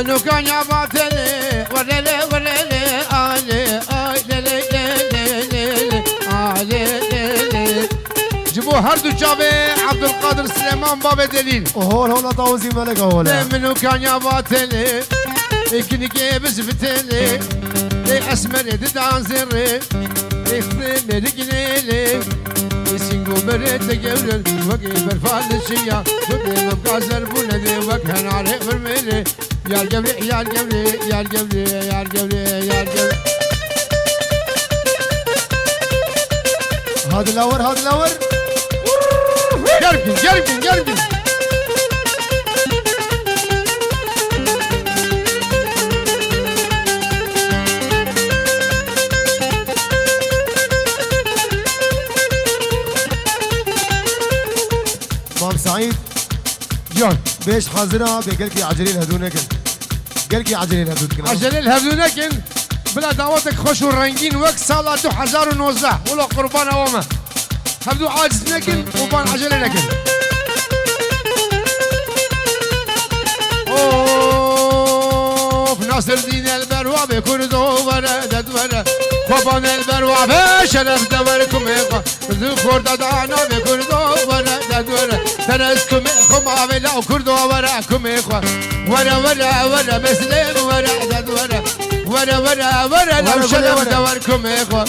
منو كان يا باطلي ورلي ورلي آلي آلي لي آلي جبوه هردو جابي عبد القادر سليمان باب دليل هول هول طاوزي ملك هول منو كان يا باطلي كنكي بزفتلي اسمر ددان زري اختي رجلي سينجو بريت جبل وقي برفال الشيا شوفي مبقاسر بولدي وكهن عليه برميلي يا الجبلي يا الجبلي يا الجبلي يا الجبلي يا الجبلي هاد الاور هاد الاور جربي جربي جربي مام سعيد جون بيش حاضرة بقلكي عجلين هدونكن قلكي عجلين هدونكن عجلين هبدونكن بلا دعوتك خوش ورنگين وقت سالة 2019 ولا قربان اوما هبدو عاجز نكن وبان عجلة نكن اوف ناصر دين البروابي كردو ورا دد ورا خوبان البروابي شرف دوركم اخوة ذو خورد دانا بكردو ورا دد ورا ترسكم خما بلا كردو وراكم اخوة ورا ورا ورا مسلم ورا دد ورا ورا ورا ورا لو شرف دوركم اخوة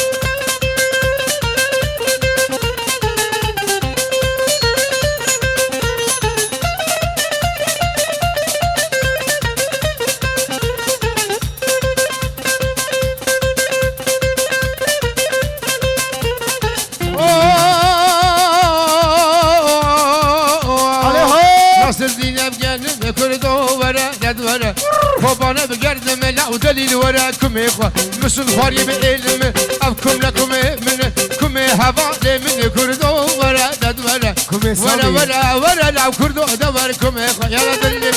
خوبانه بگردم لا دلیل وراكم اخوة مسن خاري بالعلم افكم لكم من كم هوا من كردو ورا دد ورا ورا ورا ورا لا كردو دوركم اخوة يلا دلیل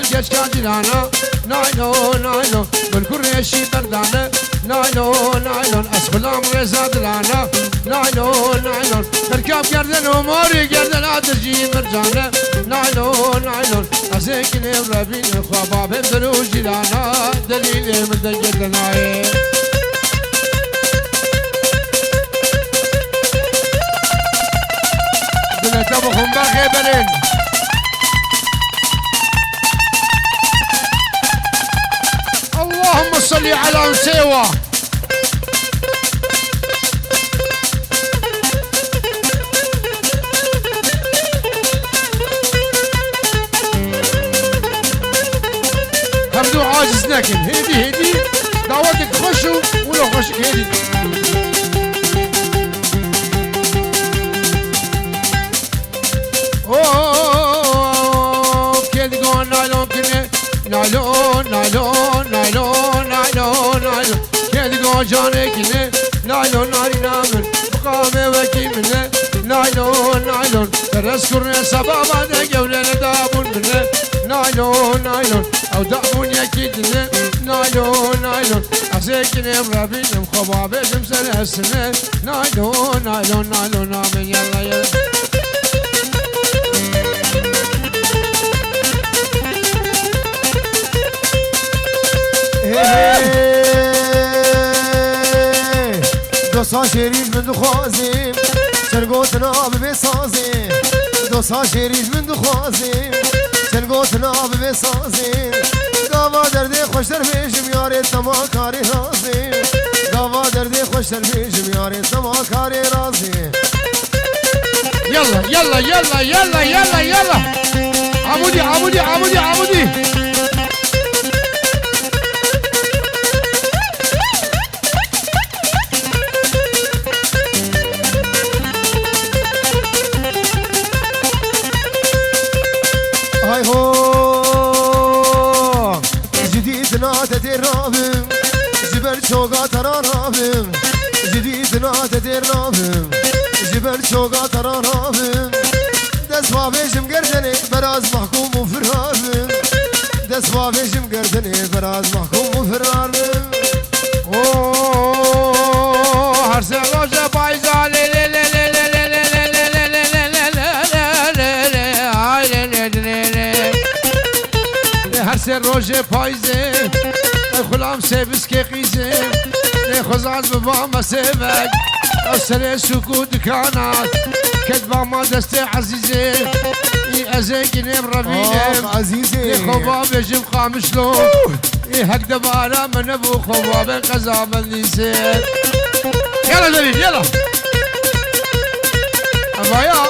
الجيش كادلانا نايلون نايلون بالكريشي بردانه نايلون نايلون اسفل امر زادلانا نايلون نايلون تركب گردن اموري گردن ادرجي مرجانه نايلون نايلون ازيك نبربين خواباب دروجي لانا دليل من گردناي دلتا بخون بخبرين اللهم صل على مسيوة هبدو عاجز لكن هيدي دعوتك خشوا ولو خشك هيدي اوه كيد قول نايلون كنه نايلون نايلون نايلون نايلون نايلون كيد قول جانك كنه نايلون ناري نامن مقامي وكي منه نايلون نايلون ترسكرنا سبابا دقولنا دابون منه نايلون نايلون او دابون يكيدنا نايلون نايلون عزيكني مرابين مخبابي جمسنا السنة نايلون نايلون نايلون نامن يلا يلا دوسا شیریج من دخوازیم چرگوتنا بسازیم دوسا شیریج من دخوازیم چرگوتنا بسازیم داوا درد خوش در بیشم یاری تما کاری رازیم داوا درد خوش در بیشم یاری تما کاری رازیم يلا يلا يلا يلا يلا يلا عمودي عمودي عمودي عمودي هاي هو نات ترابم جبل شوقا ترانابم جديد نات ترابم جبل شوقا ترانابم دسوا بيشم قردني براز محكوم وفرارم دسوا بيشم قردني براز محكوم وفرارم هر سه روزه پایزا لی لی لی لی لی لی لی لی لی هر سه روزه پایزه خلام سبز که قیزه خزاز ببام سبج او سر سکوت کانات كتبه ما دست عزيزي ازيك نيم ربينم عزيزي خباب يجيب خامشلو هكذا بارا من ابو خباب قزا من ليسير يلا جميل يلا ابايا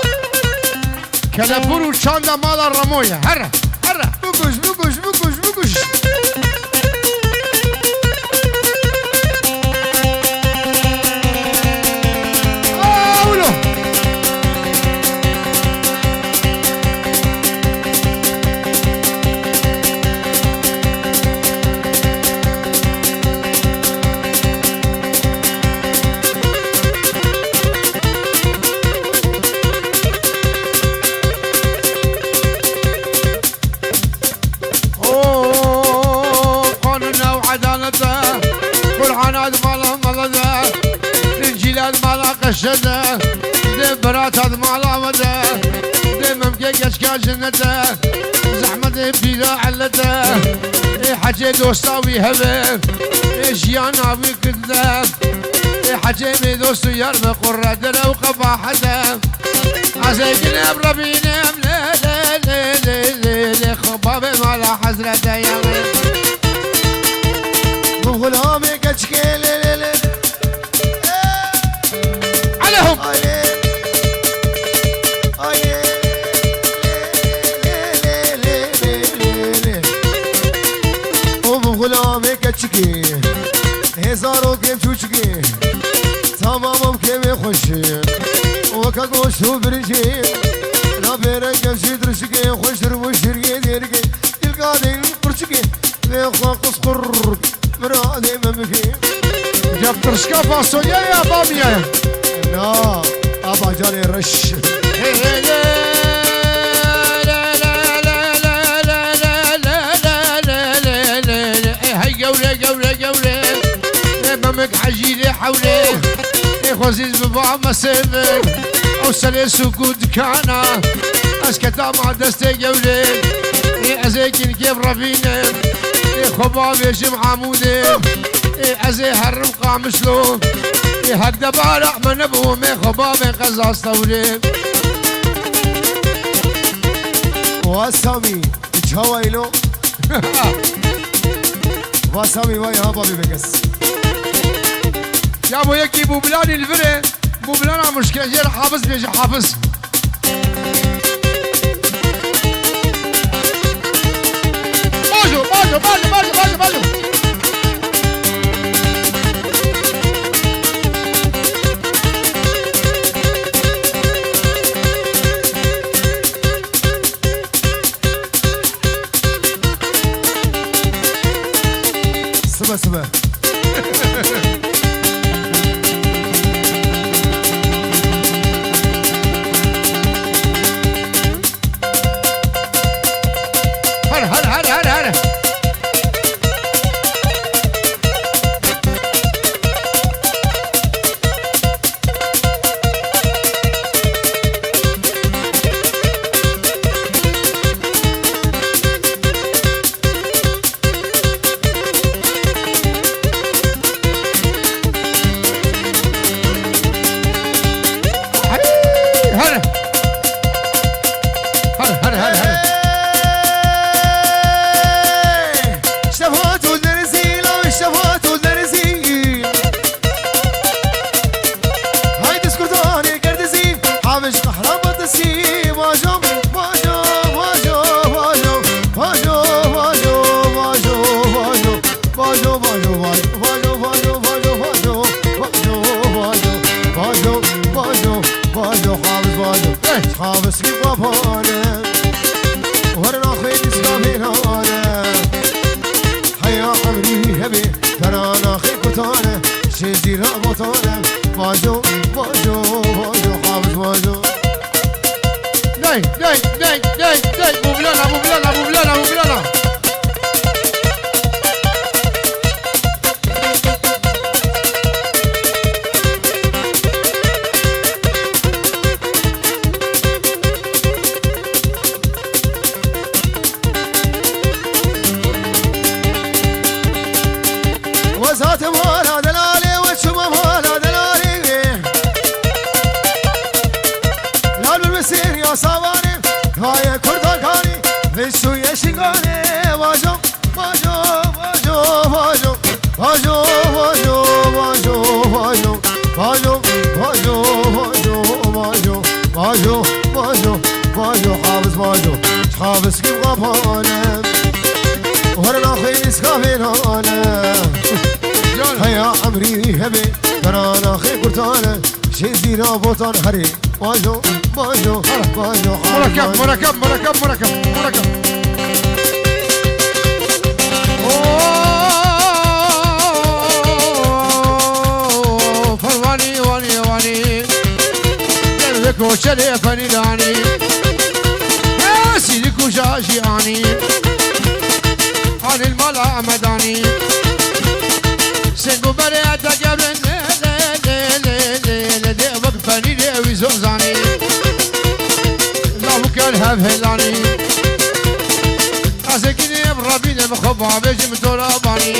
كلابورو شاندا مالا رمويا هرا هرا بكش بكش بكش بكش قشده دي برات هاد مالا وده دي ممكن كشكا جنده زحمة بيلا علده حاجة دوستاوي هبه جيانا بكده حاجة مي دوستو يار بقرة درو قباحده عزيقنا بربينا لا لا لا لا لا خباب مالا حزرده يامن بغلامي كشكي لا لا لا عليهم غلامي كتشكي هزارو كيف تشكي تمامم كيف خوشي وكاكوش برجي لا بيرك كيف ترشكي خوش روشري ديركي القادين برشكي ليخوا قصقر مرادي ممكي جاب ترشكا فاصوليا يا بامية لا ابا جاري رش مك عجيلي حولي خوزيز ببا مسيبك او سلي سكوت كانا اسكتا ما دستي قولي ازيكين كيف رفيني خباب يجم عمودي ازي هرم قامشلو هكذا بارع من ابومي خباب قزاز طولي واسامي تشهويلو واسامي ويا هبابي بكس يا ابو يكي بوبلان الفري بوبلان مشكلة جير حافظ بيجي حافظ باجو باجو باجو باجو باجو باجو سبا سبا زيرا بطانه باجو باجو باجو حافظ باجو داي داي داي داي داي ابو بلال ابو بلال ابو بلال ابو بلال وزات مالا دلالي وشما مالا دلالي لالو المسير يا صواني هاي كردكاني في يشنغاني واجو واجو واجو واجو واجو واجو واجو واجو واجو واجو واجو واجو واجو واجو واجو حافظ واجو حافظ كيف غفانه ورنا خيس خافينانا هيا عمري هبي ترانا خي كرتانا شي زينا بوطان هري واجو واجو واجو مركب مركب مركب مركب مركب فرماني واني واني دربك وشري فنيداني سيدك وشاشي اني عن الملا مداني سنگو بريتا قبل لدي وقفاني لي زوزاني لابو كالهب هلاني أسكيني بربيني بخبا بيجي متوراباني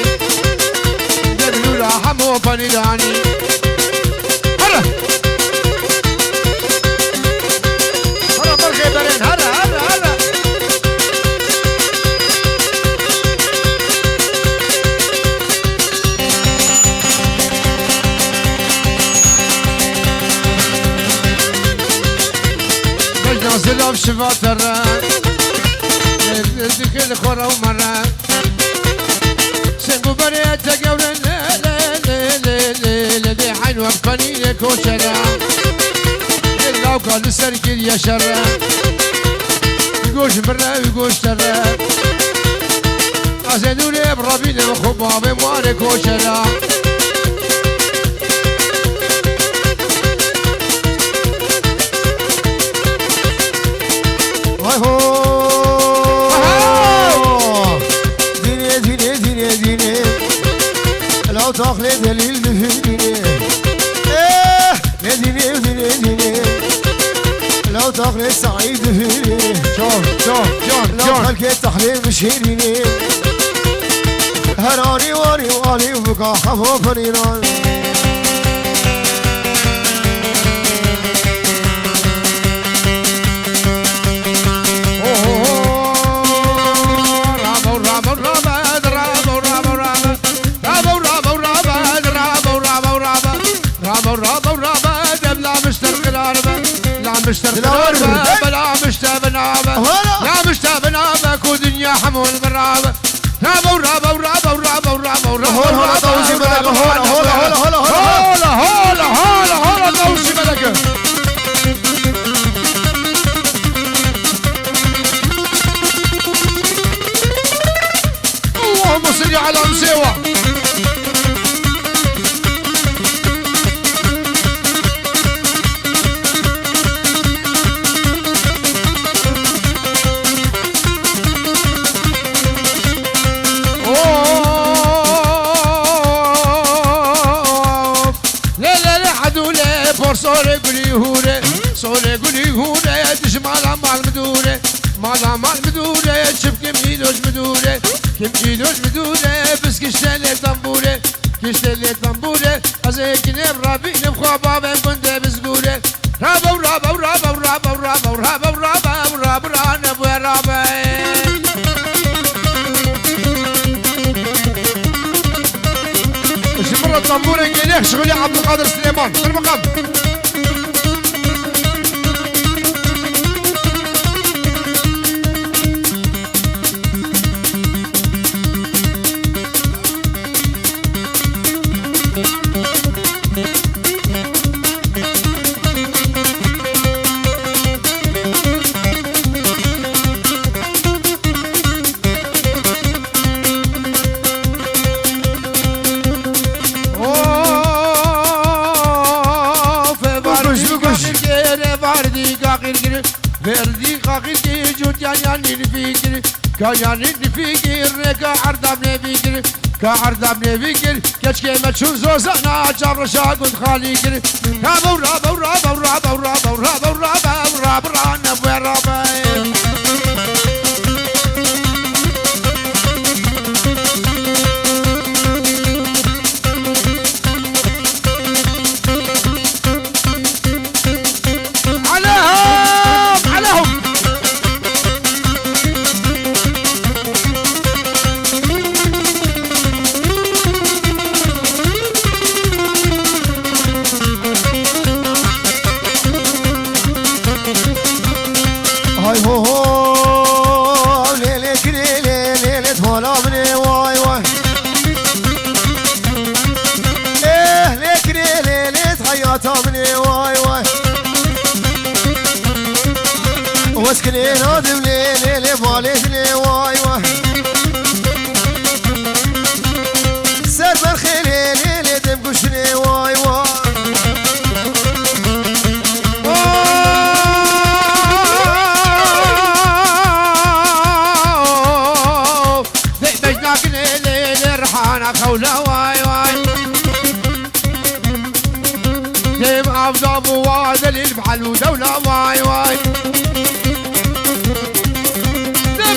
دبلو لا حمو فنيداني هلا هلا برخي برين هلا هلا هلا نازل بشفات الران دخل خورا ومران سنقو بريت قولا لدي حين وقفني لك وشرا لو قال السركل يا شرا يقوش مرة ويقوش ترى أزدوني بربيني وخبابي موالك وشرا ديني ديني ديني ديني لو تاخلي دليل دفيني ديني ديني ديني لو تاخلي سعيد دفيني جون جون جون لو جون خلقي تحليل مشيريني هراني واني واني وبقى حفو فريران بلا مشتبنابة لا مشتبنابة كو دنيا حمول برابة رابا ورابا ورابا ورابا ورابا ورابا هولا دوسي ملك هولا هولا هولا هولا هولا هولا هولا دوسي ملك اللهم صل على مسيوة صوري قولي هوري دش مالا مال مدوري مالا مال مدوري شوف كم ايدوش مدوري كم ايدوش مدوري بس كشتلي طنبوري كشتلي طنبوري ازيكني برابيني بخوابا بين كنت بسقوري رابا ورابا ورابا ورابا ورابا ورابا ورابا ورابا رانا بويا رابا وش مرة طنبوري قليك شغلي عبد القادر سليمان في المقام قاقر فردي قاقر جوت يعني نفكر كيان نفكر ركا عرض بنفكر كعرض بنفكر كشكي ما تشوف زوزنا جر شاقد خاليكر بورا بورا بورا بورا بورا بورا بورا بورا نبورا واسكني نادم ليلي باليتني واي واي سر برخيلي ليلي دم قشني واي واي بجناك ليلي رحانا خولا واي واي ديم أفضل وادل البحل ودولة واي واي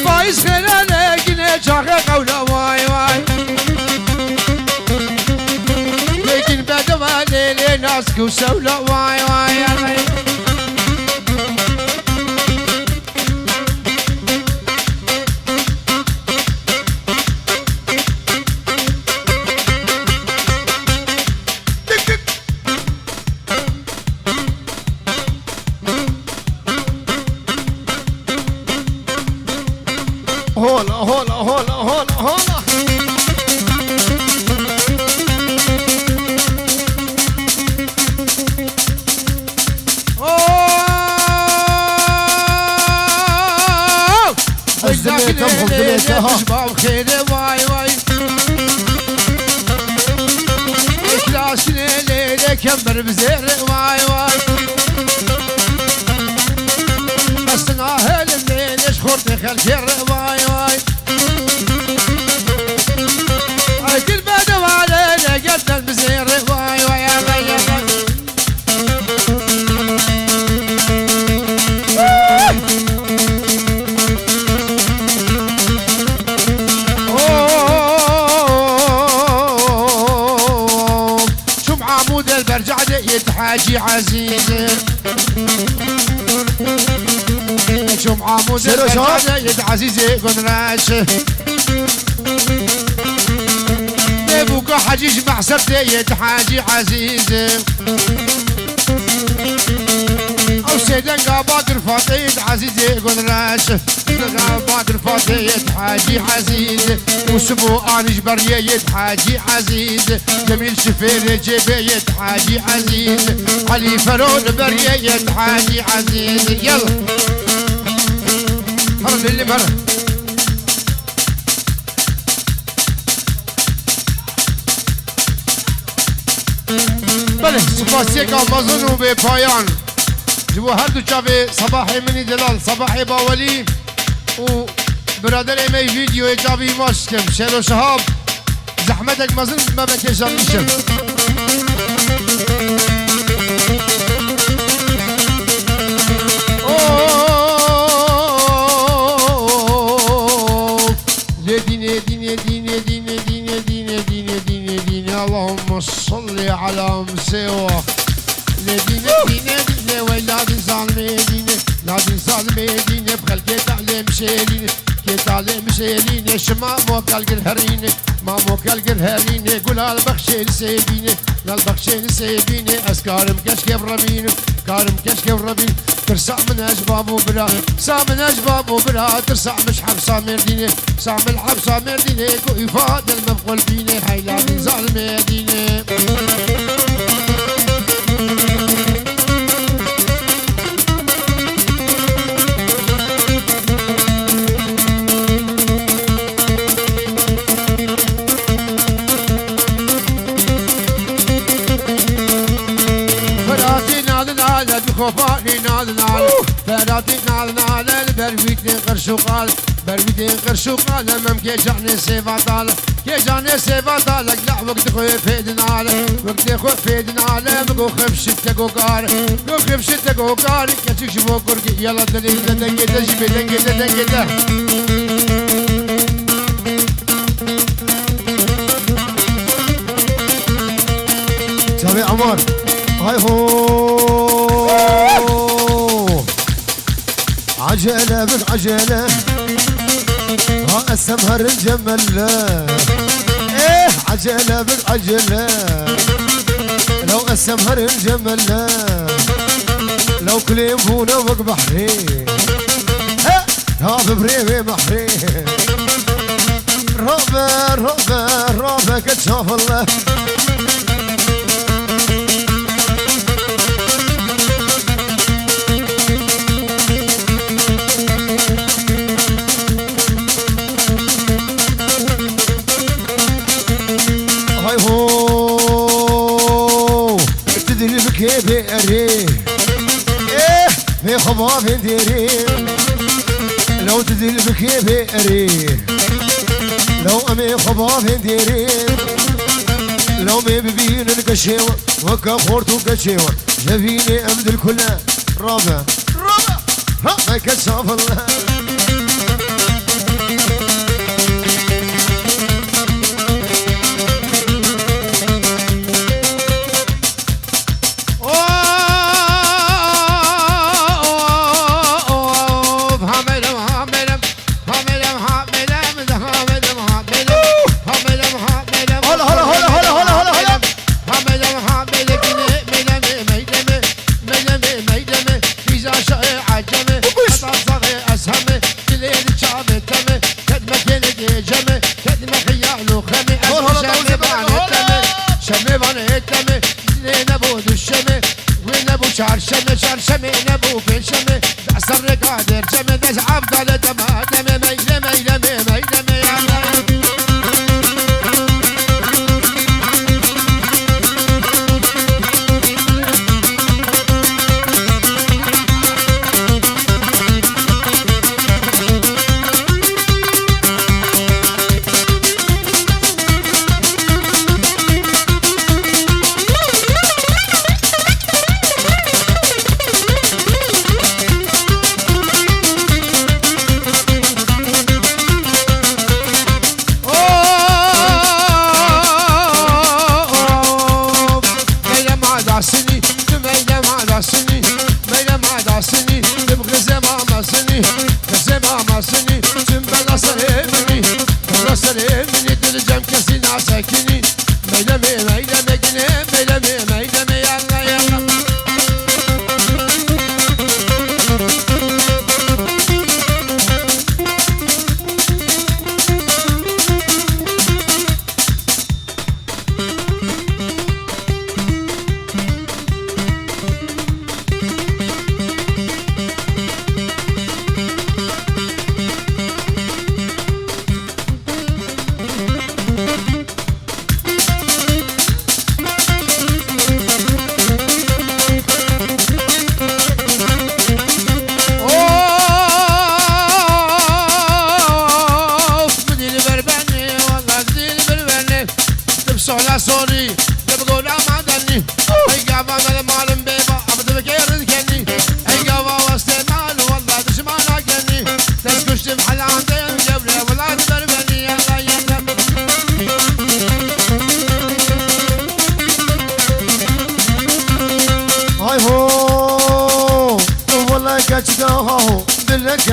بايس خلالي قني شاقي قولة واي واي لكن بدوا ليلي ناسك وسولة واي واي هولا هولا هولا هولا هولا شباب خيري واي واي إخلاصني ليلي كمبر بزير واي واي بس ناهل الليل شخورتي خلكير واي واي كل بدو علينا قد البزير واي واي يا بيا شوف عمود البرجع يتحاجي عزيز شوف عمود البرجع يد عزيز يقول راشه بوكا حجيج مع سبتيت حاجي عزيزة أو سيدان قاباقر فاطيت عزيزة قول راشه قاباقر فاطيت حاجي عزيزة وسبو آنج بريت حاجي عزيزة جميل شفير جبيت حاجي عزيزة علي فرون بريت حاجي عزيزة يلا هرب اللي مرة بله سپاسیه که آمازون و به پایان جبو هر دو چاوه صباحی منی دلال صباحی باولی و برادر ایمی ویدیو چاوی ماش کم شهر و شهاب زحمتک مازن ما بکشم میشم ديني ديني ديني ديني ديني ديني ديني ديني ديني اللهم صل على مسوى ديني ديني ديني ويلاد ظالمي ديني لاد ظالمي ديني بخلقي تعلم شيليني كي تعلم شيليني شما موكل الهريني ما موكل الهريني قول البخشين سيبيني للبخشين سيبيني اسكارم كشكي برميني كارم كشكي برميني ترسع من أجباب وبرا سام من أجباب وبرا ترسع مش حبسة مرديني سام الحبسة مرديني كو يفاد المبقول بيني حيلاتي ظالمي ديني فراتي نادن على بخوفاني نادن على مراتي نال نال برويتين قرشوقال برويتين قرشوقال ممكن جاني سيفاتال كي جاني سيفاتال لا وقت خوي فيدنال وقت خوي فيدنال مقو خفشت تقو قار مقو خفشت تقو قار كتشك شبو كوركي يلا دليل دنجي دنجي دنجي دنجي تابع عمر هاي هو عجلة بك عجلة ها السمهر الجملة ايه عجلة بك عجلة لو السمهر الجملة لو كليم بونا وق بحري ها ببريمي بحري رابع رابع رابع كتشاف الله بأري إيه في خباب ديري لو تدل بكي بأري لو أمي خباب ديري لو مي ببين الكشيوة وكا خورتو كشيوة جبيني أمد الكل رابع رابع رابع كشاف الله شرشمه شرشمه نبو فلشمه دستر قادر جمه دز افضل تمام ميلمه ميلمه ميلمه يا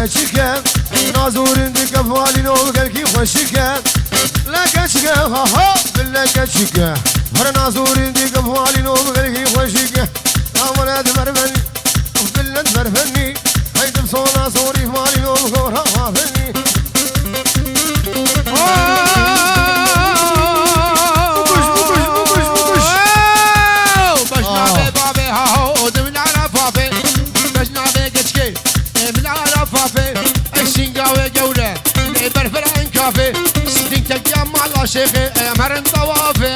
كشكا نازورين دي كفالي نو قلكي خوشكا لا كشكا ها ها بالله كشكا هر نازورين دي كفالي نو قلكي خوشكا امراد مرفني بالله مرفني هيدم صونا صوري فالي نو غورها فاني شيخ مرن طوافي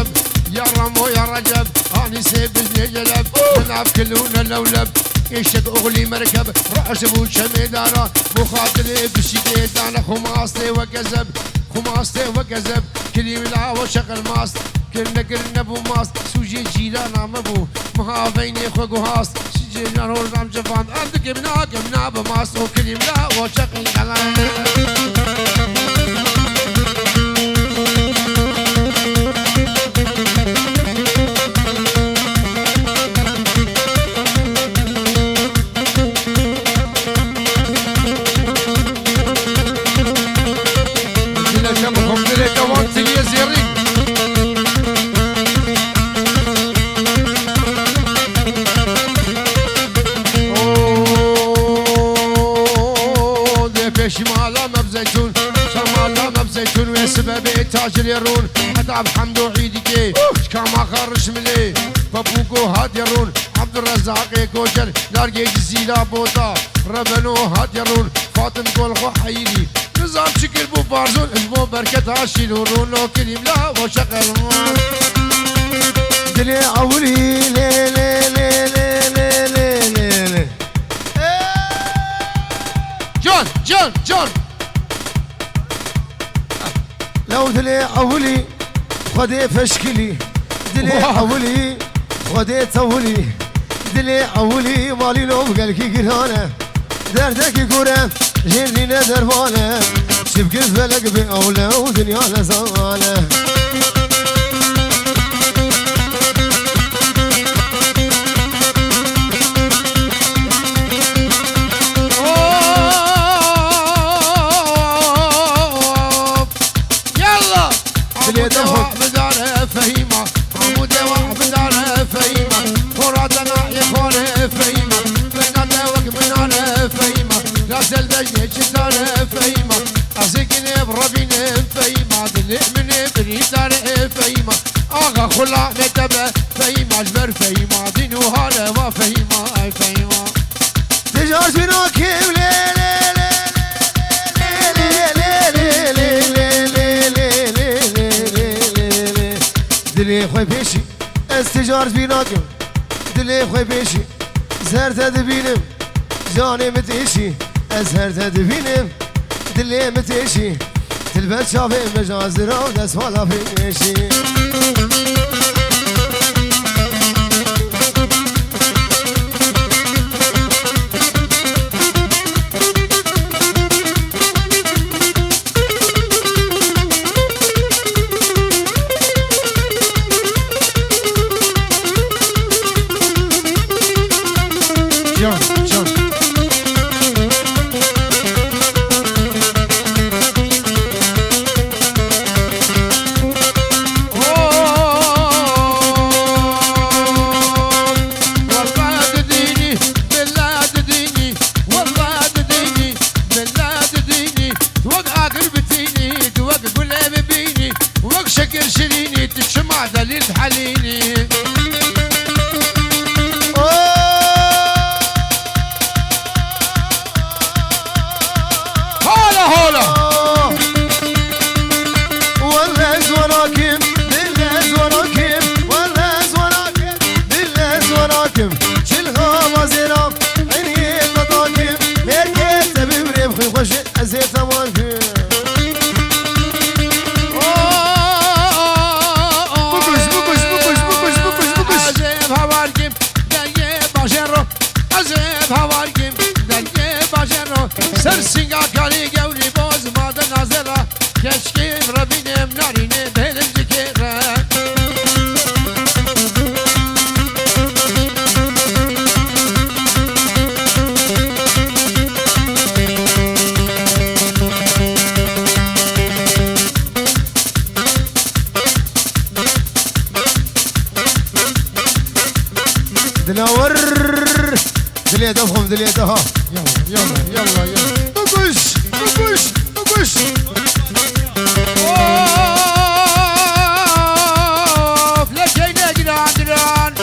رجب يا رمو يا رجب اني سيبزني جلب نلعب كلونا لولب ايشك اغلي مركب رأس ابو شميدانا مخاطري بشيكيت انا خماستي وكذب خماستي وكذب كليم لا وشغل ماست كرنا كرنا بو ماست سوجي جيرانا مبو مهافيني خوغو هاست سجينا رول نام جفان عندك كمنا بماست وكليم لا وشغل كلام شمالا مبزيتون شمالا مبزيتون وسبب تاج اليرون اتعب حمد وعيدك كما خرج ملي بابوكو هاد يرون عبد الرزاق كوجر دارجي جزيرة بوطا ربنو هاد يرون فاطم قول خو حيري نظام شكل بو بارزون اسمو بركة هاشيلورون لو كليم لا وشغل دلي عولي لي لي لي لي لي لي لي جون لو دلي عولي خدي فشكلي دلي عولي خدي تولي دلي عولي مالي لو بقلكي قرانه دردك قران جنينا دربانه شبك الفلك بأولى ودنيا لزانه فهيمة عمود واحد على فهيمة فرادنا يكون فهيمة بنا وق من على فهيمة غسل دجني شتار فهيمة أزكني بربين فهيمة دلي من بريدار فهيمة آغا خلا متبع فهيمة جبر فهيمة دينو هالا وفهيمة فهيمة تجاز بنا كيم دلي خوي بيشي استجار بيناكم دلي خوي بيشي زهر تدبينم جاني متيشي ازهر تدبينم دلي متيشي تلبت شافي مجازرة ودس ولا فيشي دليل حليني هولا هولا والناس وراكم بالناس وراكم والناس وراكم بالناس وراكم شلها وزيرة عيني المطاكم مركز تبي بريم خوش أزيت أمانكم سرسنگا کاری گوری باز ماده نازلا کشکیم ربینم نارینه بهلم جکره دلاور دليا دفهم دليا دها يلا نقش لكي نقران دران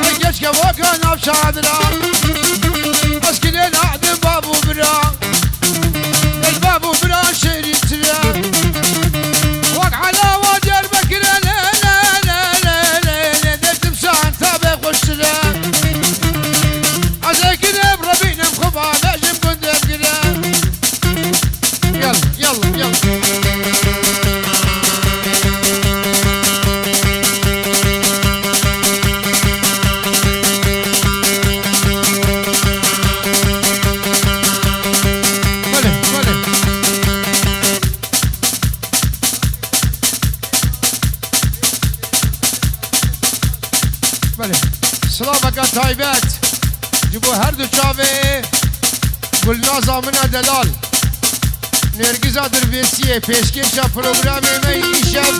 اجيش كوكا نفشا دران اسكنين اعدم بابو بران البابو بران شريك تران وقع على وادر بكرة بله سلامك تایبت جبو هر دو چاوه گلنازا منا دلال نرگیزا درویسیه پیشکشا پروگرام می شب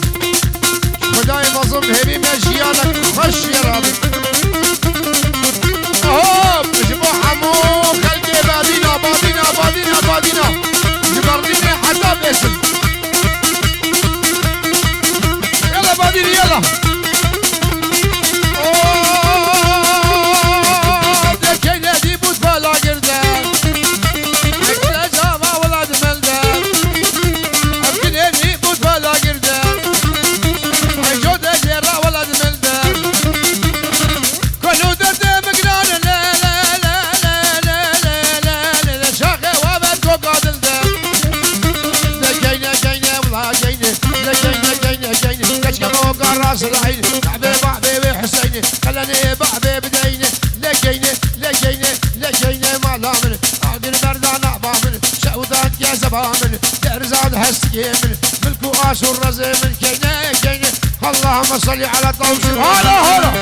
خدای مظلوم همی مجیانک خوش یرابه آه جبو حمو خلقی بادینا بادینا بادینا بادینا جبردین حدا بسم يلا بادينا يلا راس العين بعبي حسيني خلاني بعبي بديني لقيني لقيني لقيني ما لامن عقل مردان عبامن شعودان يا زبامن درزان هستيمن ملكو آسور رزمن كيني كيني اللهم صل على طوسي هلا هلا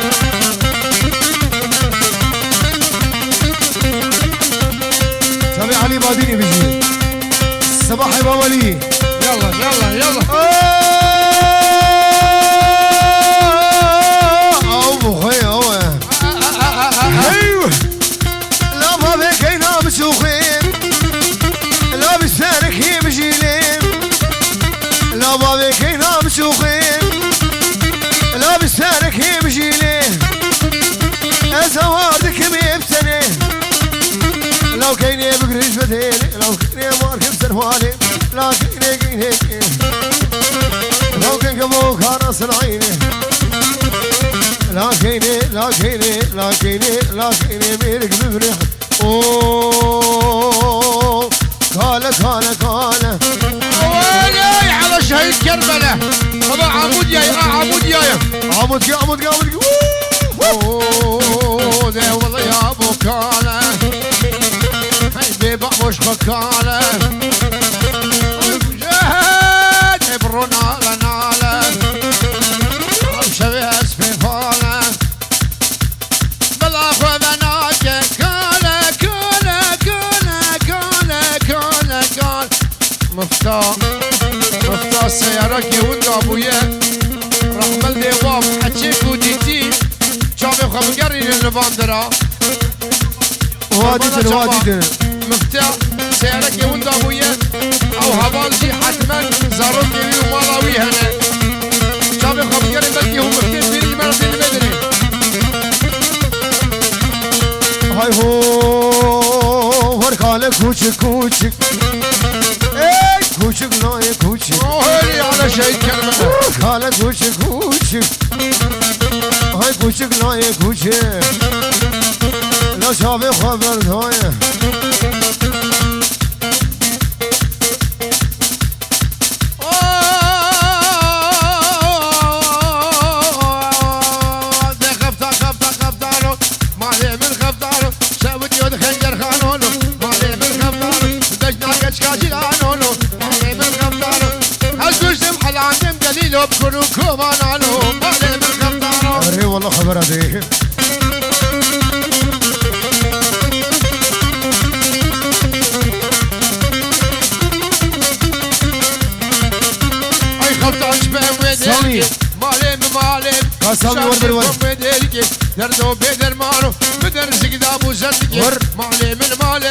سامي علي باديني بيجي صباح يا ولي يلا يلا يلا لا بسارك هي بجيلين أزواردك ميبتني لو كيني بقريش بديني لو كيني ماركب سروالي لا كيني لو كين كمو خارس العيني لا كيني لا كيني لا كيني لا كيني ميرك بفرح اوه كالا كالا كالا ويلي على شهيد كربلاء طبعا عمود جاي عمود جاي عمود جاي عمود جاي عمود جاي اوه ده والله يا ابو كالا هاي بيبع مش بكالا جهد ابرونا غنالا شبيه اسفي فالا بلا خو بناك كالا كالا كالا كالا كالا كالا مفتاح السيارة كي وندا ابويا راح بلدي باب حتشيك وديتي شافي خمقري للفاندرا وادي مفتاح سيارة كي وندا ابويا او هبالجي حتما زاروك يلي ومالاوي هنا شافي خمقري بلدي هو مفتاح بيري مرضي المدري هاي هو وركالك كوچك كوچك كوچك ناي كوچك هولي على شيء كلمة خالك كوچك كوچك هاي كوچك ناي كوچك لا شافي خبر هاي بكروكم انا لهم مالي من خمدانو اي والله خبر هذه اي خمدان شبه ويدلكي مالي مالي سامي ورد الورد ويدلكي دردو بيدر مانو بدر زقدا ابو زدكي مالي من مالي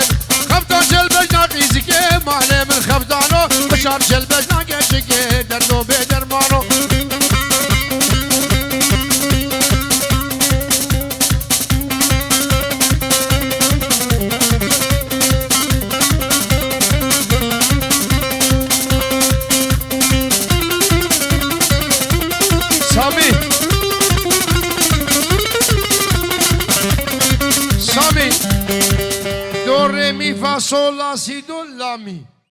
خمدان جلبج ناقيزكي مالي من خمدانو بشار جلبج ناقيزكي دردو بيدر مانو Sami, do re mi fa sol la si do la mi.